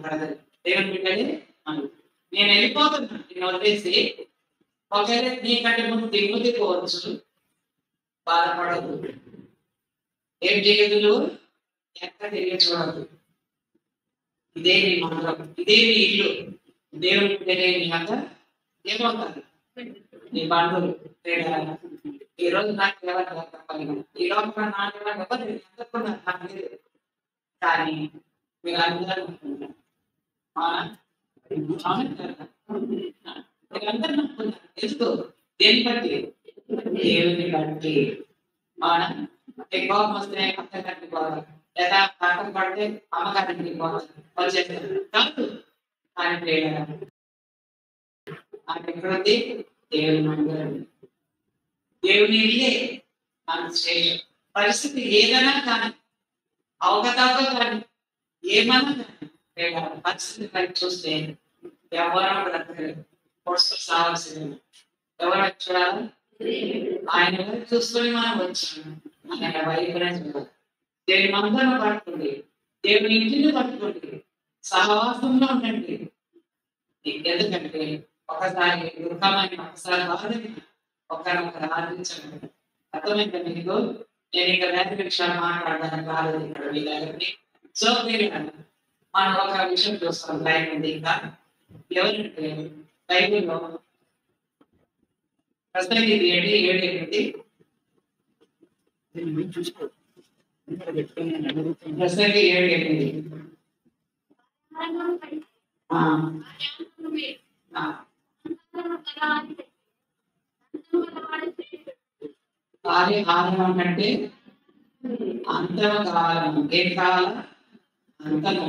Brother, దేవుని బిడ్డలే మనం. నేను వెళ్ళిపోతున్నా, నేను వదిలేసి. ఒకవేళ నీకంటే ముందు దిగుపోవచ్చు, బాధపడదు. ఏం చేయదు, ఎక్కడ తిరిగి చూడదు. ఇదే నీ మందిరం, ఇదే నీ ఇల్లు. దేవుని బిడ్డలే నీ అంత ఏమవుతారు నీ బంధువులు. ఈ రోజు నాకు ఎవరు చెప్పాలి, ఈ లోపల నాకు ఎవరు ఎందుకున్నారు నాకు లేదు. కానీ మీరందరూ మీరందరూ నమ్ముకున్నారు. ఎందుకు? దేని బట్టి? దేవుని బట్టి. కోపం వస్తే అత్త కట్టి పోవాలి, లేదా పాఠం పడితే అమ్మగారికి పోవాలి, వచ్చేస్తారు కాదు. కానీ అది ఎక్కడుంది? దేవుని మందిరం. దేవుని ఇల్లే మనకు శ్రేయం. పరిస్థితి ఏదైనా కానీ, అవగతాతో కానీ, ఏమన్నా కానీ పరిస్థితి కలిసి చూస్తే ఎవరో బ్రతకలేదు, పొడుస్తూ సావాల్సింది. ఎవరు చూడాలి? ఆయన ఎవరు చూసుకొని మనం వచ్చాము. ఆయన వైపునే చూడాలి. దేవుని మందిరం పట్టుకోండి, దేవుని ఇంటిని పట్టుకోండి, సహవాసంలో ఉండండి. ఎందుకంటే ఒకసారి దుఃఖమైన, ఒకసారి బాధని, ఒకరినొకరు ఆదరించండి. అర్థమైందా మీకు? నేను ఇంకా వేద విషయాలు మాట్లాడడానికి రాలేదు ఇక్కడ మీ దగ్గరికి. సో మీరు మనం ఒక విషయం చూస్తాం. లైన్ ఉంది ఇంకా ఎవరంటే బైబిల్లో ప్రసంగి 7:8 ప్రసంగి 7:8 ఆరంభం అంటే అంతమ కాలం. ఏం కావాలా? అంతము.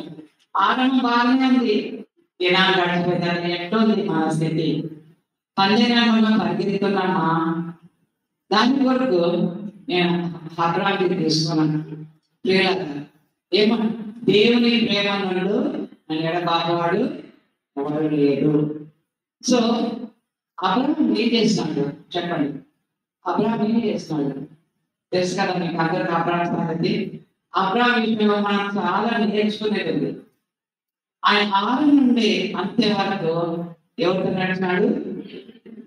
ఆరంభం బాగానే ఉంది, దినాలు గడిచిపోతారు. ఎట్లుంది మన స్థితి? పంజరంలో పరిగెత్తుతున్నామా? దాని వరకు నేను అబ్రాహాముని తీసుకున్నాను. ఏమో దేవుని ప్రేమ నుండు నన్ను ఎడబాపవాడు ఎవరు లేదు. సో అబ్రాహాం ఏం చేస్తున్నాడు చెప్పండి? అబ్రాహాం ఏం చేస్తున్నాడు తెలుసు కదా మీకు అందరికి. అబ్రాహాం సంగతి, అబ్రాహాం విషయంలో మనం చాలా నేర్చుకునేది ఉంది. ఆయన ఆరు నుండి అంతే వరకు ఎవరితో నడిచినాడు?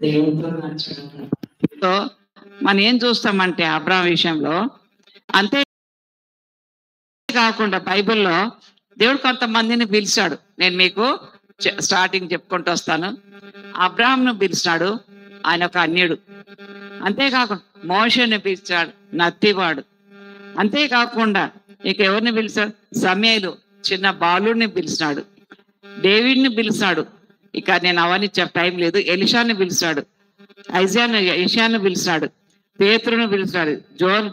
దేవుడితో నడిచాడు. సో మనం ఏం చూస్తామంటే అబ్రాహాం విషయంలో అంతే కాకుండా బైబిల్లో దేవుడు కొంతమందిని పిలిచాడు. నేను మీకు స్టార్టింగ్ చెప్పుకుంటూ వస్తాను. అబ్రాహాంను పిలిచాడు, ఆయన ఒక అన్యుడు. అంతేకాకుండా మోషేని పిలిచాడు, నత్తివాడు. అంతేకాకుండా ఇక ఎవరిని పిలిచాడు? సమయలు చిన్న బాలుడిని పిలిచాడు, డేవిడ్ని పిలిచాడు. ఇక నేను అవన్నీ టైం లేదు. ఎలిషాని పిలిచాడు, యెషయాను పిలిచాడు, పేతురును పిలిచాడు,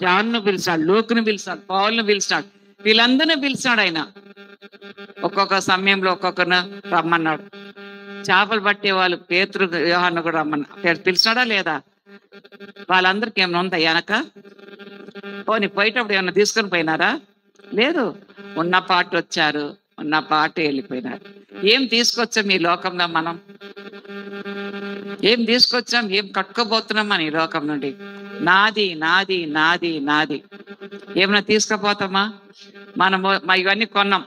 జాన్ను పిలిచాడు, లూకును పిలిచాడు, పౌలును పిలిచాడు. వీళ్ళందరినీ పిలిచాడు ఆయన. ఒక్కొక్క సమయంలో ఒక్కొక్కరిని రమ్మన్నాడు. చేపలు పట్టే వాళ్ళు పేతురు, యోహాను కూడా రమ్మన్నా పిలిచాడా లేదా? వాళ్ళందరికీ ఏమైనా ఉందా వెనక? పోనీ పోయేటప్పుడు ఏమన్నా తీసుకొని పోయినారా? లేదు. ఉన్న పాటు వచ్చారు, ఉన్న పాటు వెళ్ళిపోయినారు. ఏం తీసుకొచ్చాం ఈ లోకంలో? మనం ఏం తీసుకొచ్చాం? ఏం కట్టుకోబోతున్నాం మన ఈ లోకం నుండి? నాది నాది నాది నాది. ఏమన్నా తీసుకుపోతామా? మనము ఇవన్నీ కొన్నాం,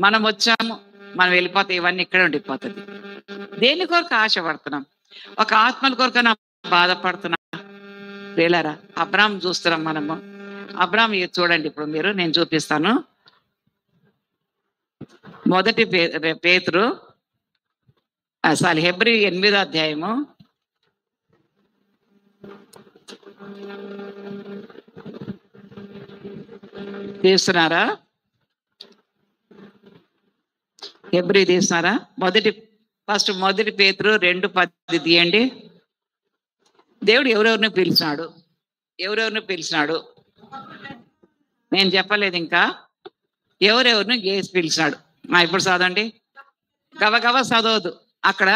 మనం వచ్చాము, మనం వెళ్ళిపోతే ఇవన్నీ ఇక్కడే ఉండిపోతుంది. దేని కొరకు ఆశపడుతున్నాం? ఒక ఆత్మల కొరకు బాధపడుతున్నా. వేలారా అబ్రాహాం చూస్తున్నాం మనము. అబ్రాహాం చూడండి, ఇప్పుడు మీరు నేను చూపిస్తాను. మొదటి పేతురు హెబ్రీ 8వ అధ్యాయము తీస్తున్నారా? హెబ్రీ తీస్తున్నారా? మొదటి పేతురు 2:10 తీయండి. దేవుడు ఎవరెవరిని పిలిచినాడు? నేను చెప్పలేదు ఇంకా. ఎవరెవరిని గేసి పిలిచినాడు? ఇప్పుడు చదవండి, గబగబా చదవద్దు. అక్కడ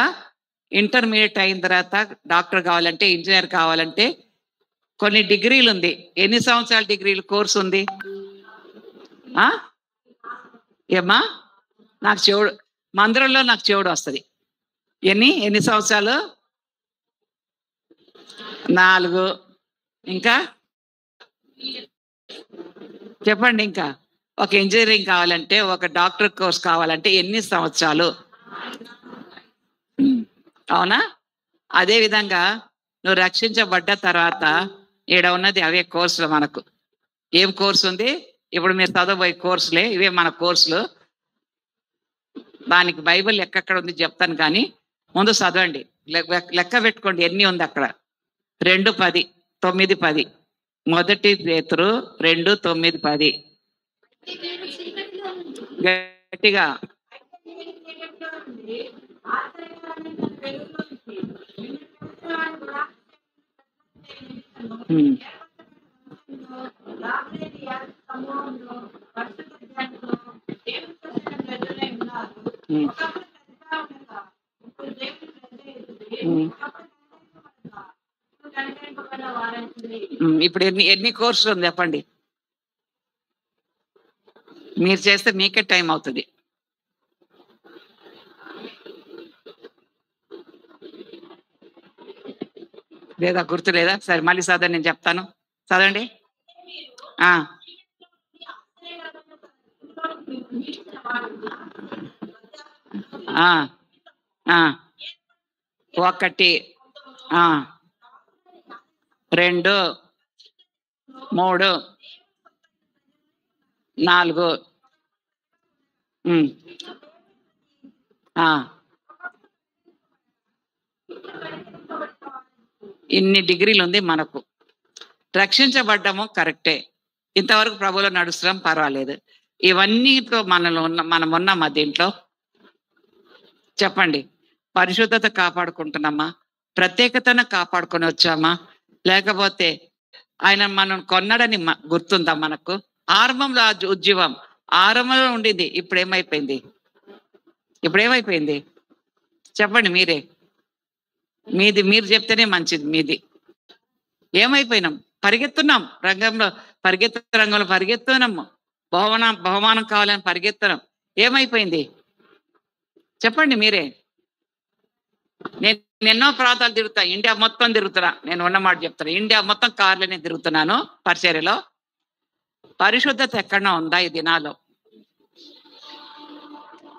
ఇంటర్మీడియట్ అయిన తర్వాత డాక్టర్ కావాలంటే, ఇంజనీర్ కావాలంటే కొన్ని డిగ్రీలు ఉంది. ఎన్ని సంవత్సరాల డిగ్రీలు కోర్సు ఉంది? ఏమ్మా? నాకు చెవుడు మందిరంలో నాకు చెవుడు వస్తుంది. ఎన్ని సంవత్సరాలు? 4. ఇంకా చెప్పండి. ఇంకా ఒక ఇంజనీరింగ్ కావాలంటే, ఒక డాక్టర్ కోర్స్ కావాలంటే ఎన్ని సంవత్సరాలు? అవునా? అదే విధంగా నువ్వు రక్షించబడ్డ తర్వాత ఈడ ఉన్నది అవే కోర్సులు మనకు. ఏం కోర్సు ఉంది? ఇప్పుడు మీరు చదవబోయే కోర్సులే ఇవే మన కోర్సులు. దానికి బైబిల్ ఎక్కడ ఉంది చెప్తాను, కానీ ముందు చదవండి. లెక్క పెట్టుకోండి ఎన్ని ఉంది అక్కడ. 2:10, 9:10. 1 పేతురు 2:9-10. గట్టిగా. ఇప్పుడు ఎన్ని కోర్సులు ఉంది చెప్పండి. మీరు చేస్తే మీకే టైం అవుతుంది. లేదా గుర్తు లేదా? సరే మళ్ళీ చదవండి, నేను చెప్తాను. చదవండి. ఒకటి, 2, 3, 4. ఇన్ని డిగ్రీలు ఉంది మనకు. రక్షించబడ్డము కరెక్టే, ఇంతవరకు ప్రభువులో నడుస్తున్నాం, పర్వాలేదు. ఇవన్నీతో మనం ఉన్నామా దీంట్లో? చెప్పండి. పరిశుద్ధత కాపాడుకుంటున్నామా? ప్రత్యేకతను కాపాడుకొని వచ్చామా? లేకపోతే ఆయన మనం కొన్నాడని గుర్తుందా మనకు? ఆరంభంలో ఉజ్జీవం ఆరంభంలో ఉండింది, ఇప్పుడు ఏమైపోయింది? చెప్పండి మీరే. మీరు చెప్తేనే మంచిది. మీది ఏమైపోయినాం? పరిగెత్తున్నాం రంగంలో, పరిగెత్తున్నాము. బహుమానం కావాలని పరిగెత్తున్నాం. ఏమైపోయింది చెప్పండి మీరే. నేను ఎన్నో ప్రాంతాలు తిరుగుతా, ఇండియా మొత్తం తిరుగుతున్నా. నేను ఉన్నమాట చెప్తాను, ఇండియా మొత్తం కార్లనే తిరుగుతున్నాను పరిచర్యలో. పరిశుద్ధత ఎక్కడన్నా ఉందా ఈ దినాల్లో?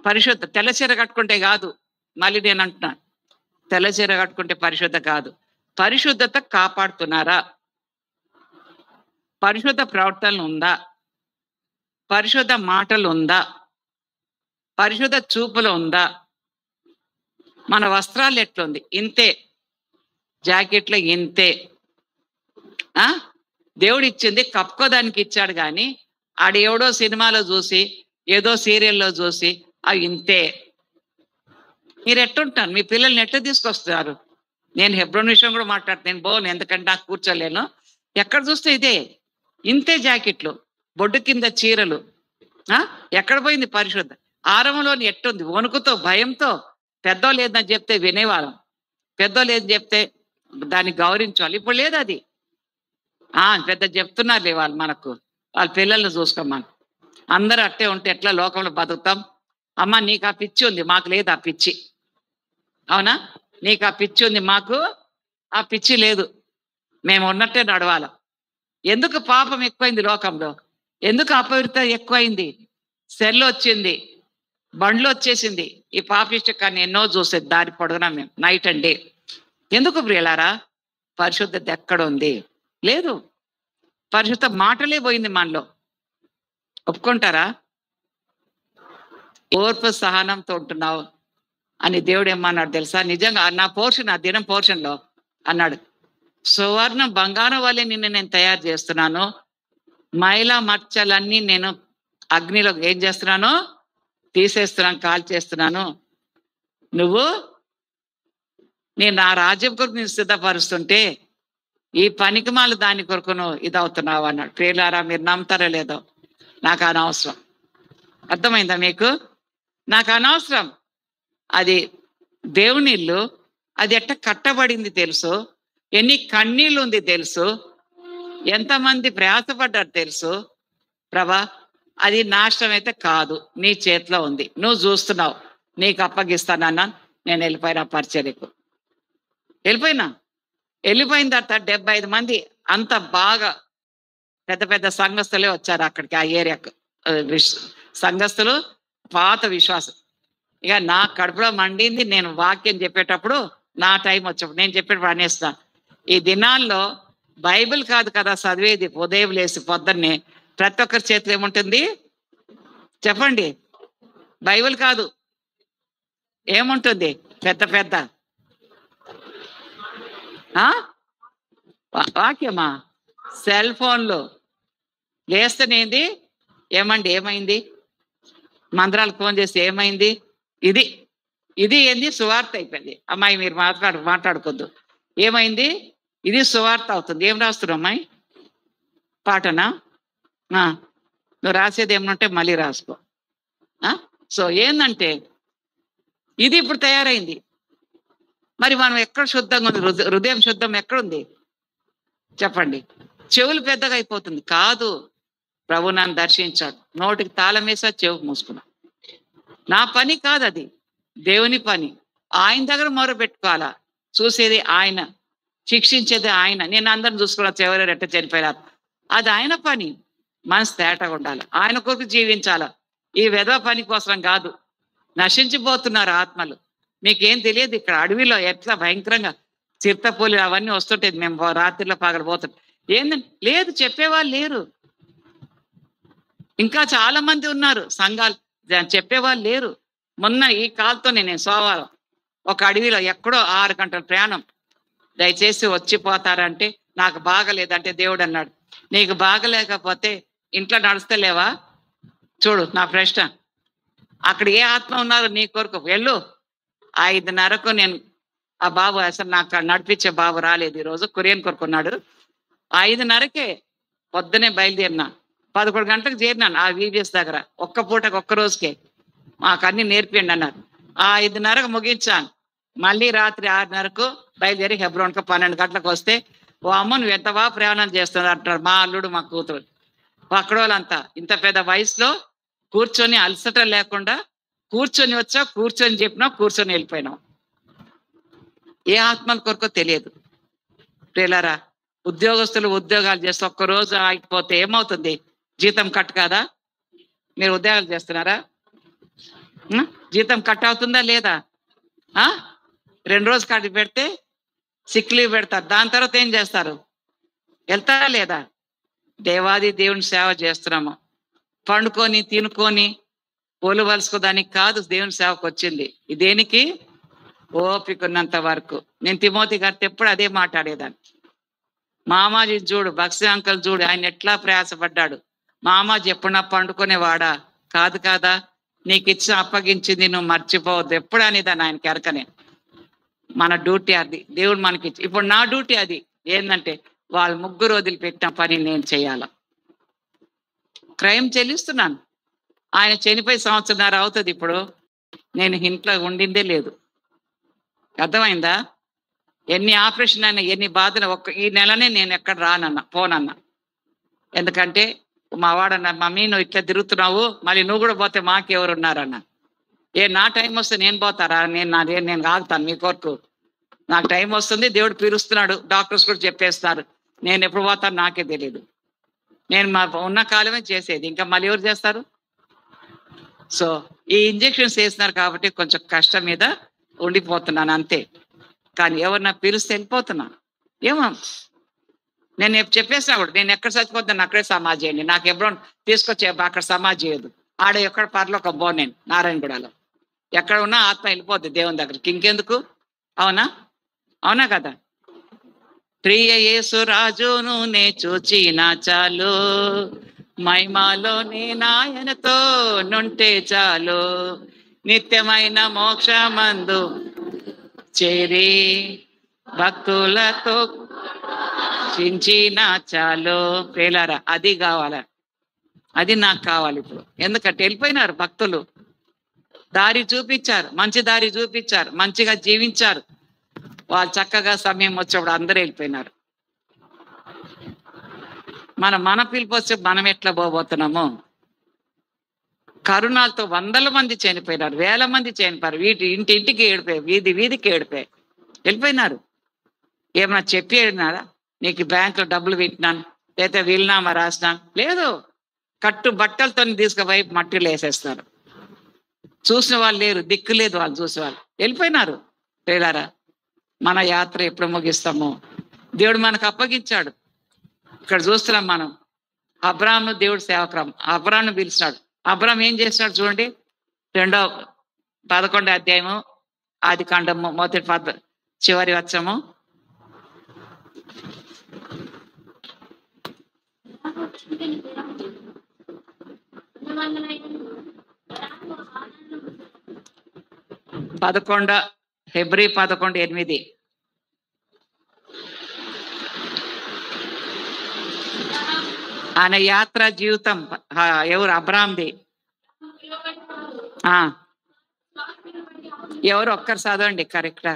పరిశుద్ధ తెల్లచీర కట్టుకుంటే కాదు. మళ్ళీ నేను అంటున్నాను, తెల్లచీర కట్టుకుంటే పరిశుద్ధ కాదు. పరిశుద్ధత కాపాడుతున్నారా? పరిశుద్ధ ప్రవర్తనలు ఉందా? పరిశుద్ధ మాటలు ఉందా? పరిశుద్ధ చూపులు ఉందా? మన వస్త్రాలు ఎట్లుంది? ఇంతే, జాకెట్లు ఇంతే. దేవుడు ఇచ్చింది కప్పుకోదానికి ఇచ్చాడు, కానీ ఆడు ఎవడో సినిమాలో చూసి, ఏదో సీరియల్లో చూసి అవి ఇంతే. మీరు ఎట్టుంటారు? మీ పిల్లల్ని ఎట్లా తీసుకొస్తారు? నేను హెబ్రోన్ విషయం కూడా మాట్లాడుతాను, నేను పోను, ఎందుకంటే నాకు కూర్చోలేను. ఎక్కడ చూస్తే ఇదే, ఇంతే జాకెట్లు, బొడ్డు కింద చీరలు. ఎక్కడ పోయింది పరిశుద్ధ? ఆరంభంలోని ఎట్టుంది? వణుకుతో, భయంతో. పెద్దోళ్ళు లేదని చెప్తే వినేవాళ్ళం, పెద్దోళ్ళు లేదని చెప్తే దాన్ని గౌరవించాలి. ఇప్పుడు లేదు అది. పెద్ద చెప్తున్నారులే వాళ్ళు మనకు, వాళ్ళ పిల్లల్ని చూసుకోమని. అందరూ అట్టే ఉంటే ఎట్లా లోకంలో బతుకుతాం? అమ్మ నీకు ఆ పిచ్చి ఉంది, మాకు లేదు ఆ పిచ్చి. అవునా? నీకు ఆ పిచ్చి ఉంది, మాకు ఆ పిచ్చి లేదు. మేము ఉన్నట్టే నడవాలి. ఎందుకు పాపం ఎక్కువైంది లోకంలో? ఎందుకు అపవిత్రత ఎక్కువైంది? సెల్ వచ్చింది, బండ్లు వచ్చేసింది. ఈ పాపిష్టకాన్ని ఎన్నో చూసేది దారి పొడుగునా మేము, నైట్ అండ్ డే. ఎందుకు ప్రియులారా? పరిశుద్ధత ఎక్కడ ఉంది? లేదు. పరిశుద్ధ మాటలే పోయింది మనలో. ఒప్పుకుంటారా? ఓర్పు సహనంతో ఉంటున్నావు అని దేవుడు ఏమన్నాడు తెలుసా? నిజంగా నా పోర్షన్, ఆ దినం పోర్షన్లో అన్నాడు, సువర్ణ బంగారం వల్లే నిన్ను నేను తయారు చేస్తున్నాను, మైలా మచ్చలన్నీ నేను అగ్నిలో ఏం చేస్తున్నాను? తీసేస్తున్నాను, కాల్ చేస్తున్నాను. నేను నా రాజ్యం కొరకు నేను సిద్ధపరుస్తుంటే ఈ పనికిమాల దాని కొరకు నువ్వు ఇదవుతున్నావు అన్నాడు. ప్రియులారా, మీరు నమ్ముతారో లేదో, నాకు అనవసరం. అర్థమైందా మీకు? నాకు అనవసరం. అది దేవుని ఇల్లు, అది ఎట్ట కట్టబడింది తెలుసు, ఎన్ని కన్నీళ్ళు ఉంది తెలుసు, ఎంతమంది ప్రయాసపడ్డారు తెలుసు. ప్రభా, అది నాశనం అయితే కాదు, నీ చేతిలో ఉంది, నువ్వు చూస్తున్నావు, నీకు అప్పగిస్తానన్నా. నేను వెళ్ళిపోయినా పరిచర్యకు. వెళ్ళిపోయిన తర్వాత 75 మంది అంత బాగా పెద్ద పెద్ద సంఘస్థలే వచ్చారు అక్కడికి, ఆ ఏరియాకు. సంఘస్థులు పాత విశ్వాసం. ఇక నా కడుపులో మండింది. నేను వాక్యం చెప్పేటప్పుడు నా టైం వచ్చేప్పుడు నేను చెప్పేటప్పుడు అనేస్తా. ఈ దినాల్లో బైబిల్ కాదు కదా చదివేది. ఉదయం లేసి పొద్దున్నే ప్రతి ఒక్కరి చేతిలో ఏముంటుంది చెప్పండి? బైబిల్ కాదు, ఏముంటుంది? పెద్ద పెద్ద వాక్యమా? సెల్ ఫోన్లు. లేస్తేనేంది ఏమండి ఏమైంది? మందిరాలకు ఫోన్ చేస్తే ఏమైంది? ఇది ఇది ఏంది? సువార్త అయిపోయింది. అమ్మాయి మీరు మాట్లాడుకోద్దు. ఏమైంది? ఇది సువార్త అవుతుంది. ఏం రాస్తున్నావు అమ్మాయి? పాటనా? నువ్వు రాసేది ఏమనుంటే మళ్ళీ రాసుకో. సో ఏందంటే ఇది ఇప్పుడు తయారైంది. మరి మనం ఎక్కడ శుద్ధంగా ఉంది? హృదయం శుద్ధం ఎక్కడుంది చెప్పండి? చెవులు పెద్దగా అయిపోతుంది కాదు. ప్రభు నన్ను దర్శించాడు, నోటికి తాళం వేసా, చెవు మూసుకున్నా. నా పని కాదు, అది దేవుని పని. ఆయన దగ్గర మొర పెట్టుకోవాలా. చూసేది ఆయన, శిక్షించేది ఆయన. నేను అందరిని చూసుకున్నా, చివరి రెట్ట చనిపోయారు. అది ఆయన పని. మనసు తేటగా ఉండాలి, ఆయన కొరకు జీవించాల. ఈ వెధవ పని కోసం కాదు. నశించిపోతున్నారు ఆత్మలు. మీకేం తెలియదు. ఇక్కడ అడవిలో ఎట్లా భయంకరంగా చిరుతపులి అవన్నీ వస్తుంటేది. మేము రాత్రిలో పగలబోతుంటాం. ఏందంటే లేదు, చెప్పేవాళ్ళు లేరు. ఇంకా చాలా మంది ఉన్నారు సంఘాలు, చెప్పేవాళ్ళు లేరు. మొన్న ఈ కాల్తో నేను సోమవారం ఒక అడవిలో ఎక్కడో 6 గంటల ప్రయాణం, దయచేసి వచ్చిపోతారంటే నాకు బాగలేదంటే దేవుడు అన్నాడు, నీకు బాగలేకపోతే ఇంట్లో నడుస్తలేవా? చూడు నా ప్రశ్న. అక్కడ ఏ ఆత్మ ఉన్నారు నీ కొరకు? వెళ్ళు. 5:30కు నేను ఆ బాబు, అసలు నాకు నడిపించే బాబు రాలేదు ఈరోజు, కొరియన్ కొరకు ఉన్నాడు. 5:30కే పొద్దునే బయలుదేరినా, 11 గంటలకు చేరినాను ఆ వీబీఎస్ దగ్గర. ఒక్క పూటకు ఒక్క రోజుకే మాకు అన్ని నేర్పియండి అన్నారు. 5:30కు ముగించాను. మళ్ళీ రాత్రి 6:30కు బయలుదేరి హెబ్రోన్కు 12 గంటలకు వస్తే, ఓ అమ్మ నువ్వు ఎంత బాగా ప్రయాణం చేస్తున్నారు అంటారు మా అల్లుడు మా కూతురు. అక్కడ వాళ్ళంతా ఇంత పెద్ద వయసులో కూర్చొని అలసట లేకుండా కూర్చొని వచ్చా, కూర్చొని చెప్పినావు, కూర్చొని వెళ్ళిపోయినావు. ఏ ఆత్మల కొరకో తెలియదు. ప్రియులారా, ఉద్యోగస్తులు ఉద్యోగాలు చేస్తే ఒక్కరోజు ఆగిపోతే ఏమవుతుంది? జీతం కట్ కాదా? మీరు ఉద్యోగాలు చేస్తున్నారా? జీతం కట్ అవుతుందా లేదా? 2 రోజులు కట్ పెడితే సిక్ లీవ్ పెడతారు. దాని తర్వాత ఏం చేస్తారు? వెళ్తారా లేదా? దేవాది దేవుని సేవ చేస్తున్నాము. పండుకొని తినుకొని పోలువలసుకోదానికి కాదు దేవుని సేవకు వచ్చింది. దేనికి? ఓపికన్నంత వరకు. నేను తిమోతి గారితో ఎప్పుడు అదే మాట్లాడేదాన్ని. మామాజీ చూడు, బక్సీ అంకల్ చూడు, ఆయన ఎట్లా ప్రయాసపడ్డాడు. మామాజీ ఎప్పుడు నా పండుకునేవాడా? కాదు కాదా, నీకు ఇచ్చిన అప్పగించింది నువ్వు మర్చిపోవద్దు ఎప్పుడు అనేదాన్ని ఆయనకి ఎరకనే. మన డ్యూటీ అది, దేవుడు మనకి ఇప్పుడు నా డ్యూటీ అది ఏంటంటే వాళ్ళు 3 వదిలిపెట్టిన పని నేను చేయాల. క్రయం చెల్లిస్తున్నాను. ఆయన చనిపోయి 1.5 సంవత్సరం అవుతుంది. ఇప్పుడు నేను ఇంట్లో ఉండిందే లేదు. అర్థమైందా? ఎన్ని ఆపరేషన్ అయినా, ఎన్ని బాధలు, ఈ నెలనే నేను ఎక్కడ రానన్నా, పోనన్నా. ఎందుకంటే మా వాడన్నా, మమ్మీ నువ్వు ఇట్లా తిరుగుతున్నావు, మళ్ళీ నువ్వు కూడా పోతే మాకెవరు ఉన్నారన్న. నా టైం వస్తే నేను పోతారా? నేను ఆగుతాను మీ కొరకు. నాకు టైం వస్తుంది, దేవుడు పిలుస్తున్నాడు, డాక్టర్స్ కూడా చెప్పేస్తున్నారు. నేను ఎప్పుడు పోతాను నాకే తెలియదు. నేను మా ఉన్న కాలమే చేసేది, ఇంకా మళ్ళీ ఎవరు చేస్తారు? సో ఈ ఇంజెక్షన్స్ వేస్తున్నారు కాబట్టి కొంచెం కష్టం మీద ఉండిపోతున్నాను అంతే. కానీ ఎవరన్నా పిలిస్తే వెళ్ళిపోతున్నా. ఏమో నేను చెప్పేసినా కూడా, నేను ఎక్కడ చచ్చిపోతాను అక్కడే సమాధి చేయండి, నాకు ఎప్పుడో తీసుకొచ్చే అక్కడ సమాధి చేయదు. ఆడ ఎక్కడ పరలోకం పో, నేను నారాయణగూడలో ఎక్కడ ఉన్నా ఆత్మ వెళ్ళిపోద్ది దేవుని దగ్గరికి. ఇంకెందుకు? అవునా? అవునా కదా? ప్రియ యేసు రాజును నే చూచిన చాలు, మహిమలో నీ నాయనతో నుంటే చాలు, నిత్యమైన మోక్షమందు చేరి భక్తులతో చించిన చాలు. ప్రేలారా, అది కావాల, అది నాకు కావాలి ఇప్పుడు. ఎందుకంటే వెళ్ళిపోయినారు భక్తులు, దారి చూపించారు, మంచి దారి చూపించారు, మంచిగా జీవించారు. వాళ్ళు చక్కగా సమయం వచ్చేప్పుడు అందరూ వెళ్ళిపోయినారు. మన పిలుపు వస్తే మనం ఎట్లా పోబోతున్నాము? కరుణాలతో 100ల మంది చనిపోయినారు, 1000 మంది చనిపోయారు. ఇంటింటికి ఏడిపోయారు, వీధికి ఏడిపోయారు, వెళ్ళిపోయినారు. ఏమన్నా చెప్పి ఏడినారా? నీకు బ్యాంకులో డబ్బులు పెట్టినాను, లేకపోతే వీలునామా రాసినాను? లేదు. కట్టు బట్టలతో తీసుకుపోయి మట్టిలో వేసేస్తారు. చూసిన వాళ్ళు లేరు, దిక్కు లేదు, వాళ్ళు చూసేవాళ్ళు వెళ్ళిపోయినారు. ప్రియులారా, మన యాత్ర ఎప్పుడు ముగిస్తామో దేవుడు మనకు అప్పగించాడు. ఇక్కడ చూస్తున్నాం మనం, అబ్రాహాము దేవుడు సేవకురం, అబ్రాహామును పిలిచాడు. అబ్రాహాం ఏం చేస్తాడు చూడండి, 11వ అధ్యాయము ఆదికాండము మొదటి చివరి వచ్చము. హెబ్రీ 11:8. ఆయన యాత్ర జీవితం ఎవరు? అబ్రాహాంది. ఎవరు ఒక్కరు చదవండి కరెక్టా.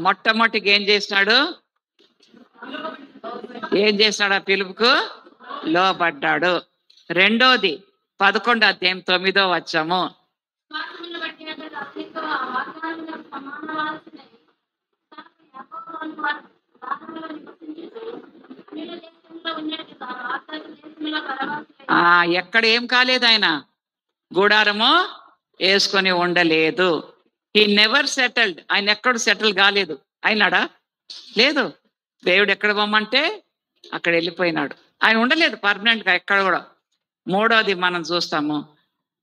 మొట్టమొదటిగా ఏం చేసినాడు? ఆ పిలుపుకు లోబడ్డాడు. రెండోది 11వ అధ్యాయం 9వ వచ్చము. ఎక్కడ ఏం కాలేదు, ఆయన గుడారము వేసుకొని ఉండలేదు. He never settled. ఆయన ఎక్కడ సెటిల్ కాలేదు. అయినాడా? లేదు. దేవుడు ఎక్కడ పోమంటే అక్కడ వెళ్ళిపోయినాడు. ఆయన ఉండలేదు పర్మనెంట్ గా ఎక్కడ కూడా. మూడోది మనం చూస్తాము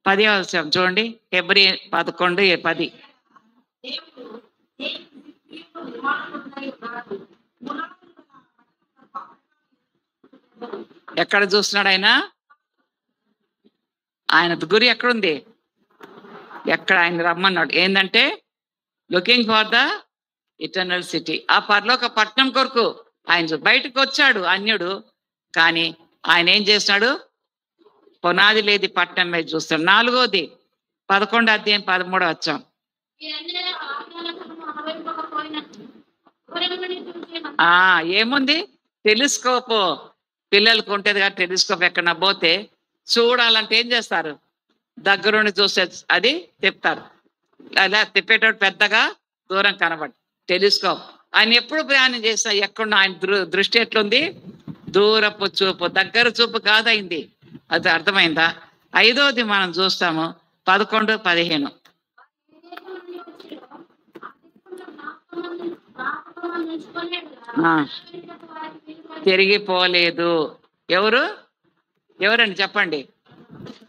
10వ వచనం చూడండి, హెబ్రీ 11:10. ఎక్కడ చూస్తున్నాడు ఆయన? ఆయన గురి ఎక్కడుంది? ఎక్కడ ఆయన రమ్మన్నాడు ఏంటంటే looking for the eternal city, ఆ పరలోక పట్టణం కొరకు ఆయన బయటకు వచ్చాడు అన్యుడు. కానీ ఆయన ఏం చేస్తున్నాడు? పునాది లేది పట్టణం మీద చూస్తాడు. నాలుగోది 11వ అధ్యాయం 13వ వచ్చాం. ఏముంది? టెలిస్కోప్ పిల్లలకు ఉంటది కదా, టెలిస్కోప్ ఎక్కడన్నా పోతే చూడాలంటే ఏం చేస్తారు? దగ్గరుండి చూసే అది తిప్పుతారు. అలా తిప్పేటప్పుడు పెద్దగా దూరం కనబడి టెలిస్కోప్. ఆయన ఎప్పుడు ప్రయాణం చేస్తా ఎక్కడ ఆయన దృష్టి ఎట్లుంది? దూరపు చూపు, దగ్గర చూపు కాదైంది. అది అర్థమైందా? ఐదోది మనం చూస్తాము 11:15. తిరిగిపోలేదు. ఎవరండి చెప్పండి,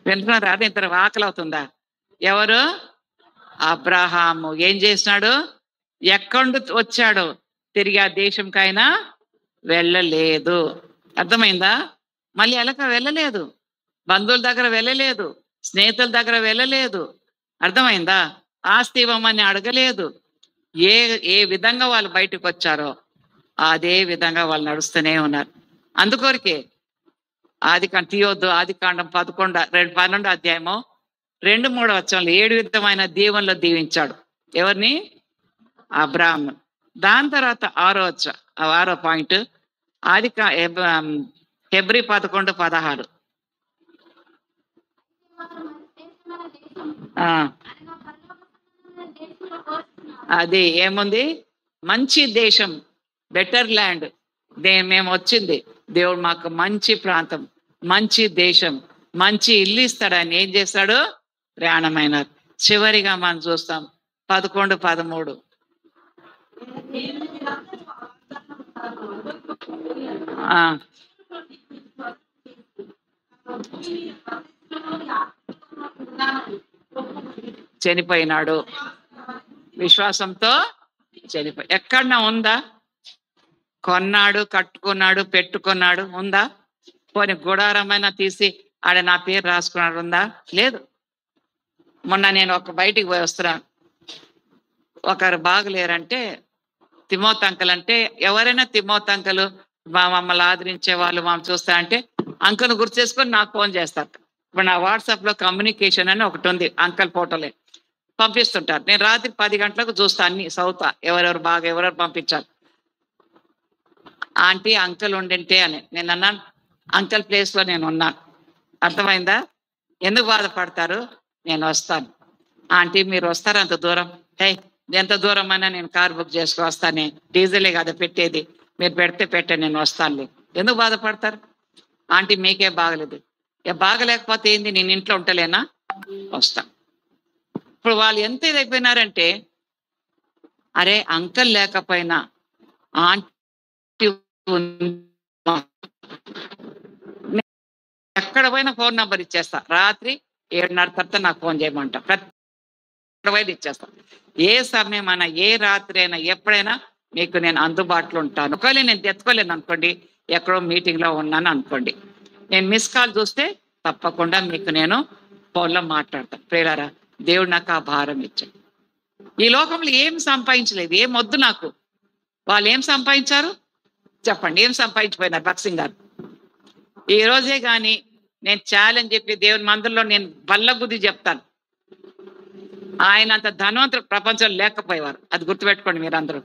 వింటున్నారు? అదే ఇంత ఆకలి అవుతుందా? ఎవరు? అబ్రహాము. ఏం చేసినాడు? ఎక్కడ వచ్చాడు? తిరిగి ఆ దేశంకైనా వెళ్ళలేదు. అర్థమైందా? మళ్ళీ ఎలక వెళ్ళలేదు, బంధువుల దగ్గర వెళ్ళలేదు, స్నేహితుల దగ్గర వెళ్ళలేదు. అర్థమైందా? ఆస్తి ఇవ్వమని అడగలేదు. ఏ విధంగా వాళ్ళు బయటకు వచ్చారో అదే విధంగా వాళ్ళు నడుస్తూనే ఉన్నారు. అందుకొరకే ఆదికాండం 12వ అధ్యాయము 2-3 వచనాలు 7 విధమైన దీవెనలో దీవించాడు. ఎవరిని? అబ్రాహాము. దాని తర్వాత 6వ పాయింట్ హెబ్రీ 11:16. అది ఏముంది? మంచి దేశం, బెటర్ ల్యాండ్. మేము వచ్చింది, దేవుడు మాకు మంచి ప్రాంతం, మంచి దేశం, మంచి ఇల్లు ఇస్తాడని ఏం చేస్తాడు? ప్రయాణమైన. చివరిగా మనం చూస్తాం 11:13. చనిపోయినాడు. విశ్వాసంతో చనిపోయి. ఎక్కడన్నా ఉందా? కొన్నాడు, కట్టుకున్నాడు, పెట్టుకున్నాడు ఉందా? పోనీ గుడారమైనా తీసి ఆడ నా పేరు రాసుకున్నాడు ఉందా? లేదు. మొన్న నేను బయటికి పోయి వస్తున్నాను, ఒకరు బాగలేరంటే తిమోతి అంకల్ అంటే, ఎవరైనా తిమోతి అంకలు మమ్మల్ని ఆదరించే వాళ్ళు మమ్మల్ని చూస్తా అంటే అంకల్ గుర్తు చేసుకొని నాకు ఫోన్ చేస్తారు. ఇప్పుడు నా వాట్సాప్ లో కమ్యూనికేషన్ అని ఒకటి ఉంది, అంకల్ ఫోటోలే పంపిస్తుంటారు. నేను రాత్రి 10 గంటలకు చూస్తా, అన్ని సౌతా ఎవరెవరు పంపించాలి. ఆంటీ అంకల్ ఉండింటే అని నేను అన్నాను, అంకల్ ప్లేస్ లో నేను ఉన్నాను. అర్థమైందా? ఎందుకు బాధపడతారు? నేను వస్తాను. ఆంటీ మీరు వస్తారు అంత దూరం? హే ఎంత దూరమైనా నేను కార్ బుక్ చేసుకొస్తానే, డీజిలే కదా పెట్టేది, మీరు పెడితే పెట్టే నేను వస్తానులే. ఎందుకు బాధపడతారు? ఆంటీ మీకే బాగలేదు, బాగలేకపోతే ఏంది, నేను ఇంట్లో ఉంటలేనా, వస్తా. ఇప్పుడు వాళ్ళు ఎంత ఇదైపోయినారంటే, అరే అంకల్ లేకపోయినా ఆంటీ ఎక్కడ పోయినా ఫోన్ నంబర్ ఇచ్చేస్తా, రాత్రి 7:30 తర్వాత నాకు ఫోన్ చేయమంటా, ప్రతి ఇచ్చేస్తా. ఏ సమయం అయినా, ఏ రాత్రి అయినా, ఎప్పుడైనా మీకు నేను అందుబాటులో ఉంటాను. ఒకవేళ నేను తెచ్చుకోలేను అనుకోండి, ఎక్కడో మీటింగ్ లో ఉన్నాను అనుకోండి, నేను మిస్ కాల్ చూస్తే తప్పకుండా మీకు నేను ఫోన్లో మాట్లాడతాను. ప్రేరారా, దేవుడు నాకు ఆ భారం ఇచ్చాడు. ఈ లోకంలో ఏం సంపాదించలేదు, ఏం వద్దు నాకు. వాళ్ళు ఏం సంపాదించారు చెప్పండి, ఏం సంపాదించిపోయినారు భక్సింగ్ గారు? ఈ రోజే కానీ నేను ఛాలెంజ్ చెప్పి దేవుని మందిరంలో నేను బల్లగుద్ది చెప్తాను, ఆయన అంత ధనవంతులు ప్రపంచంలో లేకపోయేవారు. అది గుర్తుపెట్టుకోండి మీరందరూ.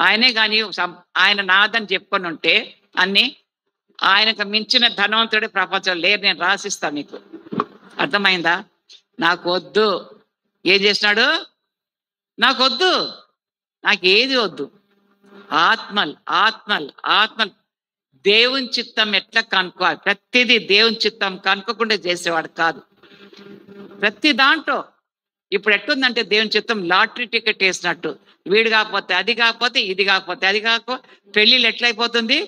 ఆయనే కానీ ఆయన నాదని చెప్పుకొని ఉంటే అన్ని, ఆయనకు మించిన ధనవంతుడే ప్రపంచంలో లేరు. నేను రాసిస్తా మీకు, అర్థమైందా? నాకు వద్దు. ఏం చేసినాడు? నాకు వద్దు, నాకు ఏది వద్దు. ఆత్మలు ఆత్మలు ఆత్మలు దేవుని చిత్తం ఎట్లా కనుక్కోవాలి, ప్రతిదీ దేవుని చిత్తం కనుక్కోకుండా చేసేవాడు కాదు. ప్రతి దాంట్లో ఇప్పుడు ఎట్టుందంటే దేవుని చిత్తం లాటరీ టికెట్ వేసినట్టు, వీడు కాకపోతే అది, కాకపోతే ఇది, కాకపోతే అది, కాకపోతే పెళ్ళిళ్ళు ఎట్లయిపోతుంది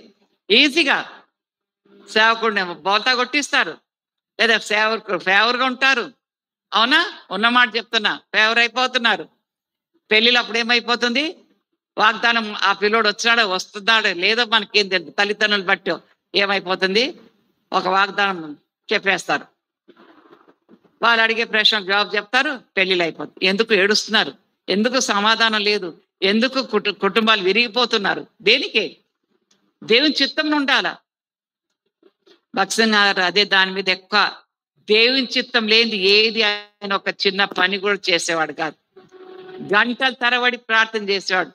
ఈజీగా. సేవకుడిని బోల్తా కొట్టిస్తారు, లేదా ఫేవర్గా ఉంటారు. అవునా? ఉన్నమాట చెప్తున్నా, ఫేవర్ అయిపోతున్నారు. పెళ్ళిళ్ళు అప్పుడు ఏమైపోతుంది? వాగ్దానం, ఆ పిల్లోడు వచ్చినాడో వస్తున్నాడో లేదో మనకేం తెలియదు, తల్లిదండ్రులు బట్టి ఏమైపోతుంది, ఒక వాగ్దానం చెప్పేస్తారు, వాళ్ళు అడిగే ప్రశ్నకు జవాబు చెప్తారు, పెళ్ళిళ్ళు అయిపోతుంది. ఎందుకు ఏడుస్తున్నారు? ఎందుకు సమాధానం లేదు? ఎందుకు కుటుంబాలు విరిగిపోతున్నారు? దేనికి? దేవుని చిత్తం ఉండాలా. భక్సింగ్ గారు అదే దాని మీద ఎక్కువ, దేవుని చిత్తం లేనిది ఏది ఆయన ఒక చిన్న పని కూడా చేసేవాడు కాదు. గంటల తరబడి ప్రార్థన చేసేవాడు.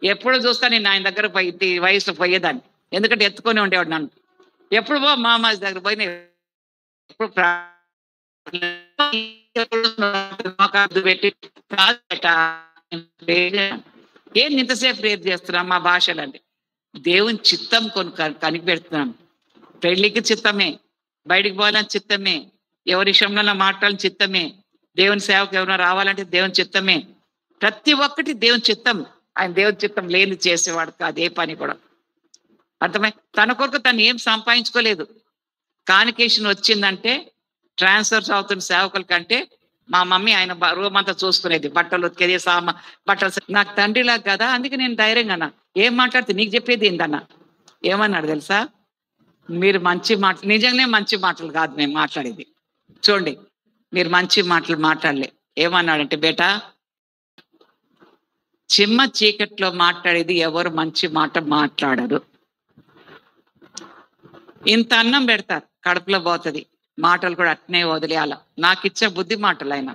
ఎప్పుడు చూస్తా నేను ఆయన దగ్గర పోయి వయసులో పోయేదాన్ని, ఎందుకంటే ఎత్తుకొని ఉండేవాడు నన్ను. ఎప్పుడు పో మామాజీ దగ్గర పోయి ఎప్పుడు పెట్టి ఏంది ఇంతసేపు ప్రేర్ చేస్తున్నాం? మా భాషలండి దేవుని చిత్తం కనిపెడుతున్నాం. పెళ్లికి చిత్తమే, బయటికి పోవాలని చిత్తమే, ఎవరి విషయంలో మాట్లాడాలని చిత్తమే, దేవుని సేవకు ఎవరైనా రావాలంటే దేవుని చిత్తమే. ప్రతి ఒక్కటి దేవుని చిత్తం. ఆయన దేవుని చిత్తం లేని చేసేవాడు కాదు ఏ పని కూడా. అర్థమై తన కొరకు తను ఏం సంపాదించుకోలేదు. కానికేషన్ వచ్చిందంటే ట్రాన్స్ఫర్స్ అవుతున్న సేవకుల కంటే మా మమ్మీ ఆయన రూమ్ అంతా చూసుకునేది, బట్టలు ఉతికేది, బట్టలు. నాకు తండ్రిలా కదా, అందుకే నేను ధైర్యంగా అన్నా, ఏం మాట్లాడితే నీకు చెప్పేది ఏందన్నా. ఏమన్నాడు తెలుసా? మీరు మంచి మాటలు, నిజంగానే మంచి మాటలు కాదు మేము మాట్లాడేది, చూడండి మీరు మంచి మాటలు మాట్లాడలే. ఏమన్నాడంటే, బేటా చిమ్మ చీకట్లో మాట్లాడేది ఎవరు మంచి మాట మాట్లాడరు. ఇంత అన్నం పెడతారు, కడుపులో పోతుంది, మాటలు కూడా అట్నే వదిలేయాల. నాకు ఇచ్చే బుద్ధి మాటలు ఆయన.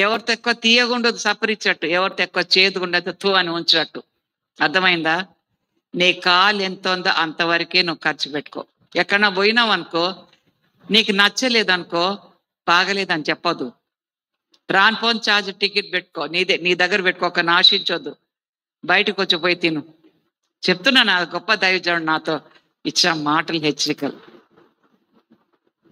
ఎవరితో ఎక్కువ తీయగుండదు సపరిచ్చట్టు, ఎవరితో ఎక్కువ చేదుగుండదు తూ అని ఉంచినట్టు. అర్థమైందా? నీ కాలు ఎంత ఉందో అంతవరకే నువ్వు ఖర్చు పెట్టుకో. ఎక్కడన్నా పోయినావు అనుకో, నీకు నచ్చలేదనుకో, బాగలేదని చెప్పొద్దు. రాన్ ఫోన్ ఛార్జ్ టికెట్ పెట్టుకో, నీ దగ్గర పెట్టుకోక ఆశించొద్దు. బయటకు వచ్చి పోయి తిను. చెప్తున్నా, నా గొప్ప దైవజనుడు నాతో ఇచ్చిన మాటలు హెచ్చరికలు,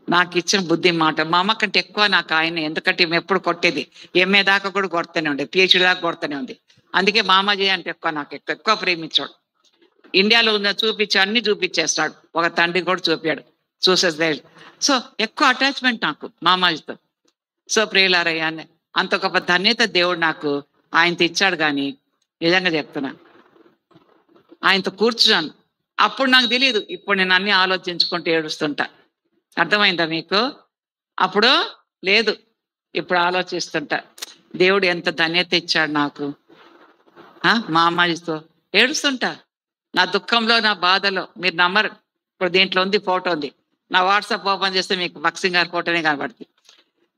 నాకు ఇచ్చిన బుద్ధి మాట. మా అమ్మ కంటే ఎక్కువ నాకు ఆయన, ఎందుకంటే ఎప్పుడు కొట్టేది, ఎంఏ దాకా కూడా కొడుతూనే ఉండే, పిహెచ్డి దాకా కొడుతూనే ఉంది. అందుకే మా అమ్మజీ అంటే ఎక్కువ, నాకు ఎక్కువ ప్రేమించాడు. ఇండియాలో ఉన్న చూపించి అన్ని చూపించేస్తాడు, ఒక తండ్రి కూడా చూపాడు, చూసేది. సో ఎక్కువ అటాచ్మెంట్ నాకు మా అమ్మాయితో. సో ప్రియులారయ్యాన్ని అంత గొప్ప ధన్యత దేవుడు నాకు ఆయనతో ఇచ్చాడు. కానీ నిజంగా చెప్తున్నా, ఆయనతో కూర్చున్నాను, అప్పుడు నాకు తెలియదు, ఇప్పుడు నేను అన్ని ఆలోచించుకుంటూ ఏడుస్తుంటా. అర్థమైందా మీకు? అప్పుడు లేదు, ఇప్పుడు ఆలోచిస్తుంటా, దేవుడు ఎంత ధన్యత ఇచ్చాడు నాకు. మా అమ్మాయితో ఏడుస్తుంటా, నా దుఃఖంలో, నా బాధలో. మీరు నమ్మరు, ఇప్పుడు దీంట్లో ఉంది, ఫోటో ఉంది, నా వాట్సాప్ ఓపెన్ చేస్తే మీకు భక్సింగ్ గారి ఫోటోనే కనబడుతుంది.